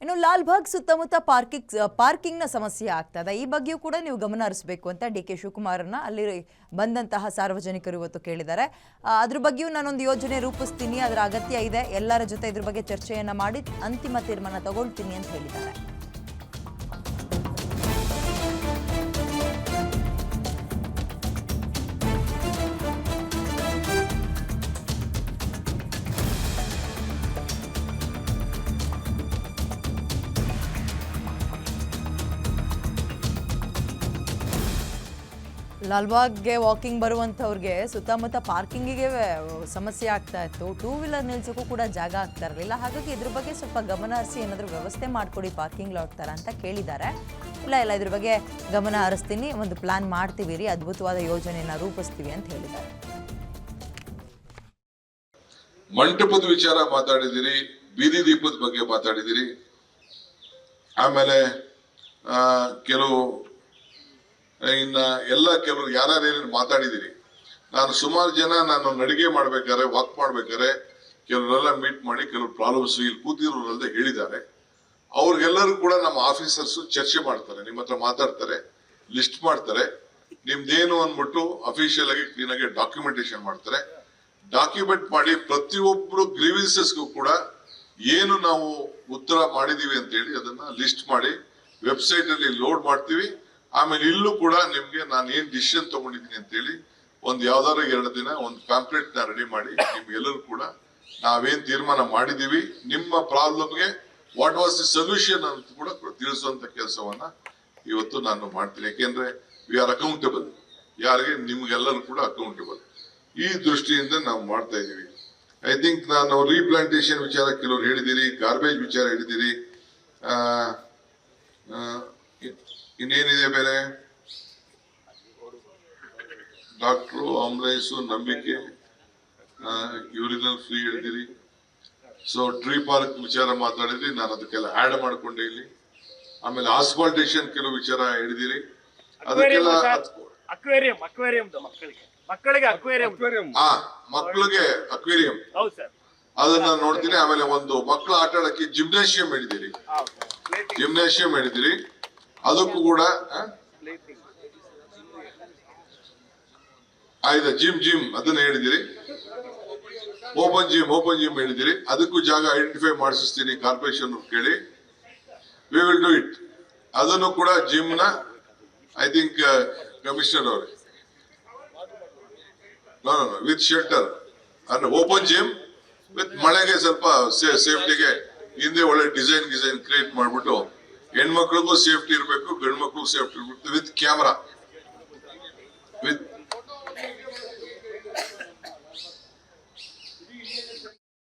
ಇನ್ನು ಲಾಲ್ಬಾಗ್ ಸುತ್ತಮುತ್ತ ಪಾರ್ಕಿಂಗ್ನ ಸಮಸ್ಯೆ ಆಗ್ತದೆ. ಈ ಬಗ್ಗೆಯೂ ಕೂಡ ನೀವು ಗಮನ ಹರಿಸಬೇಕು ಅಂತ ಡಿ ಕೆ ಶಿವಕುಮಾರನ್ನ ಅಲ್ಲಿ ಬಂದಂತಹ ಸಾರ್ವಜನಿಕರು ಇವತ್ತು ಕೇಳಿದ್ದಾರೆ. ಅದ್ರ ಬಗ್ಗೆಯೂ ನಾನೊಂದು ಯೋಜನೆ ರೂಪಿಸ್ತೀನಿ, ಅದರ ಅಗತ್ಯ ಇದೆ, ಎಲ್ಲರ ಜೊತೆ ಇದ್ರ ಬಗ್ಗೆ ಚರ್ಚೆಯನ್ನ ಮಾಡಿ ಅಂತಿಮ ತೀರ್ಮಾನ ತಗೊಳ್ತೀನಿ ಅಂತ ಹೇಳಿದ್ದಾರೆ. ಲಾಲ್ಬಾಗ್ಗೆ ವಾಕಿಂಗ್ ಬರುವಂಥವ್ರಿಗೆ ಸುತ್ತಮುತ್ತ ಪಾರ್ಕಿಂಗಿಗೆ ಸಮಸ್ಯೆ ಆಗ್ತಾ ಇತ್ತು. ಟೂ ವೀಲರ್ ನಿಲ್ಸೋಕ್ಕೂ ಕೂಡ ಜಾಗ ಆಗ್ತಾ ಇರಲಿಲ್ಲ. ಹಾಗಾಗಿ ಇದ್ರ ಬಗ್ಗೆ ಸ್ವಲ್ಪ ಗಮನ ಹರಿಸಿ ಏನಾದರೂ ವ್ಯವಸ್ಥೆ ಮಾಡಿಕೊಡಿ ಪಾರ್ಕಿಂಗ್ ಲಾಟ್ ಥರ ಅಂತ ಕೇಳಿದ್ದಾರೆ. ಇಲ್ಲ ಇದ್ರ ಬಗ್ಗೆ ಗಮನ ಹರಿಸ್ತೀನಿ, ಒಂದು ಪ್ಲಾನ್ ಮಾಡ್ತೀವಿ ರೀ, ಅದ್ಭುತವಾದ ಯೋಜನೆಯನ್ನು ರೂಪಿಸ್ತೀವಿ ಅಂತ ಹೇಳಿದ್ದಾರೆ. ಮಂಟಪದ ವಿಚಾರ ಮಾತಾಡಿದಿರಿ, ಬೀದಿ ದೀಪದ ಬಗ್ಗೆ ಮಾತಾಡಿದಿರಿ, ಆಮೇಲೆ ಕೆಲವು ಕೆಲವರು ಯಾರ್ಯಾರು ಮಾತಾಡಿದಿರಿ. ನಾನು ಸುಮಾರು ಜನ ನಾನು ನಡಿಗೆ ಮಾಡ್ಬೇಕಾದ್ರೆ, ವಾಕ್ ಮಾಡ್ಬೇಕಾದ್ರೆ ಕೆಲವರೆಲ್ಲ ಮೀಟ್ ಮಾಡಿ ಕೆಲವು ಪ್ರಾಬ್ಲಮ್ಸ್ ಇಲ್ಲಿ ಕೂತಿರೋರಲ್ಲದೆ ಹೇಳಿದ್ದಾರೆ. ಅವ್ರಿಗೆಲ್ಲರೂ ಕೂಡ ನಮ್ಮ ಆಫೀಸರ್ಸ್ ಚರ್ಚೆ ಮಾಡ್ತಾರೆ, ನಿಮ್ಮ ಹತ್ರ ಮಾತಾಡ್ತಾರೆ, ಲಿಸ್ಟ್ ಮಾಡ್ತಾರೆ, ನಿಮ್ದೇನು ಅಂದ್ಬಿಟ್ಟು ಅಫಿಷಿಯಲ್ ಆಗಿ ಕ್ಲೀನ್ ಆಗಿ ಡಾಕ್ಯುಮೆಂಟೇಶನ್ ಮಾಡ್ತಾರೆ. ಡಾಕ್ಯುಮೆಂಟ್ ಮಾಡಿ ಪ್ರತಿಯೊಬ್ಬರು ಗ್ರೀವೆನ್ಸಸ್ಗೂ ಕೂಡ ಏನು ನಾವು ಉತ್ತರ ಮಾಡಿದೀವಿ ಅಂತ ಹೇಳಿ ಅದನ್ನ ಲಿಸ್ಟ್ ಮಾಡಿ ವೆಬ್ಸೈಟ್ ಅಲ್ಲಿ ಲೋಡ್ ಮಾಡ್ತೀವಿ. ಆಮೇಲೆ ಇಲ್ಲೂ ಕೂಡ ನಿಮ್ಗೆ ನಾನು ಏನ್ ಡಿಸಿಷನ್ ತಗೊಂಡಿದ್ದೀನಿ ಅಂತ ಹೇಳಿ ಒಂದು ಯಾವ್ದಾದ್ರು 2 ದಿನ ಒಂದು ಪ್ಯಾಂಪ್ಲೆಟ್ ನ ರೆಡಿ ಮಾಡಿ ನಿಮ್ಗೆಲ್ಲರೂ ಕೂಡ ನಾವೇನ್ ತೀರ್ಮಾನ ಮಾಡಿದೀವಿ, ನಿಮ್ಮ ಪ್ರಾಬ್ಲಮ್ಗೆ ವಾಟ್ ವಾಸ್ ದಿ ಸೊಲ್ಯೂಷನ್ ಅಂತ ಕೂಡ ತಿಳಿಸುವಂತ ಕೆಲಸವನ್ನ ಇವತ್ತು ನಾನು ಮಾಡ್ತೀನಿ. ಯಾಕೆಂದ್ರೆ ವಿ ಆರ್ ಅಕೌಂಟಬಲ್, ಯಾರಿಗೆ ನಿಮ್ಗೆಲ್ಲರೂ ಕೂಡ ಅಕೌಂಟಬಲ್. ಈ ದೃಷ್ಟಿಯಿಂದ ನಾವು ಮಾಡ್ತಾ ಇದೀವಿ. ಐ ಥಿಂಕ್ ನಾನು ರೀಪ್ಲಾಂಟೇಶನ್ ವಿಚಾರ ಕೆಲವರು ಹೇಳಿದಿರಿ, ಗಾರ್ಬೇಜ್ ವಿಚಾರ ಹೇಳಿದಿರಿ, ಇನ್ನೇನಿದೆ ಬೇರೆ, ಡಾಕ್ಟ್ರು, ಆಂಬುಲೆನ್ಸು, ನಂಬಿಕೆ, ಯೂರಿನಲ್ ಫ್ರೀ ಹೇಳಿದಿರಿ. ಸೊ ಟ್ರೀ ಪಾರ್ಕ್ ವಿಚಾರ ಮಾತಾಡಿದ್ರಿ, ನಾನು ಅದಕ್ಕೆಲ್ಲ ಆಡ್ ಮಾಡ್ಕೊಂಡೆ ಇಲ್ಲಿ. ಆಮೇಲೆ ಆಸ್ಫಾಲ್ಟೇಶನ್ ಕೆಲವು ವಿಚಾರ ಹೇಳಿದಿರಿ, ಅದಕ್ಕೆಲ್ಲ ಮಕ್ಕಳಿಗೆ ಅಕ್ವೇರಿಯಂ ಅದನ್ನ ನೋಡ್ತೀನಿ. ಆಮೇಲೆ ಒಂದು ಮಕ್ಕಳು ಆಟ ಆಡಕ್ಕೆ ಜಿಮ್ನೇಷಿಯಂ ಹೇಳಿದಿರಿ, ಅದಕ್ಕೂ ಕೂಡ ಆಯ್ತಾ, ಜಿಮ್ ಅದನ್ನ ಹೇಳಿದಿರಿ. ಓಪನ್ ಜಿಮ್ ಹೇಳಿದಿರಿ, ಅದಕ್ಕೂ ಜಾಗ ಐಡೆಂಟಿಫೈ ಮಾಡಿಸ್ತೀನಿ ಕಾರ್ಪೊರೇಷನ್ ಕೇಳಿ. We will do it. ಅದನ್ನು ಕೂಡ ಜಿಮ್ ನ ಐ ಥಿಂಕ್ ಕಮಿಷನರ್ ಅವರು ವಿತ್ ಶೆಲ್ಟರ್ ಅಂದ್ರೆ ಓಪನ್ ಜಿಮ್ ವಿತ್ ಮಳೆಗೆ ಸ್ವಲ್ಪ ಸೇಫ್ಟಿಗೆ ಹಿಂದೆ ಒಳ್ಳೆ ಡಿಸೈನ್ ಕ್ರಿಯೇಟ್ ಮಾಡ್ಬಿಟ್ಟು ಹೆಣ್ಮಕ್ಳಿಗೂ ಸೇಫ್ಟಿ ಇರಬೇಕು, ಗಂಡು ಮಕ್ಳಿಗೂ ಸೇಫ್ಟಿ ಇರ್ಬೇಕು, ವಿತ್ ಕ್ಯಾಮ್ರಾ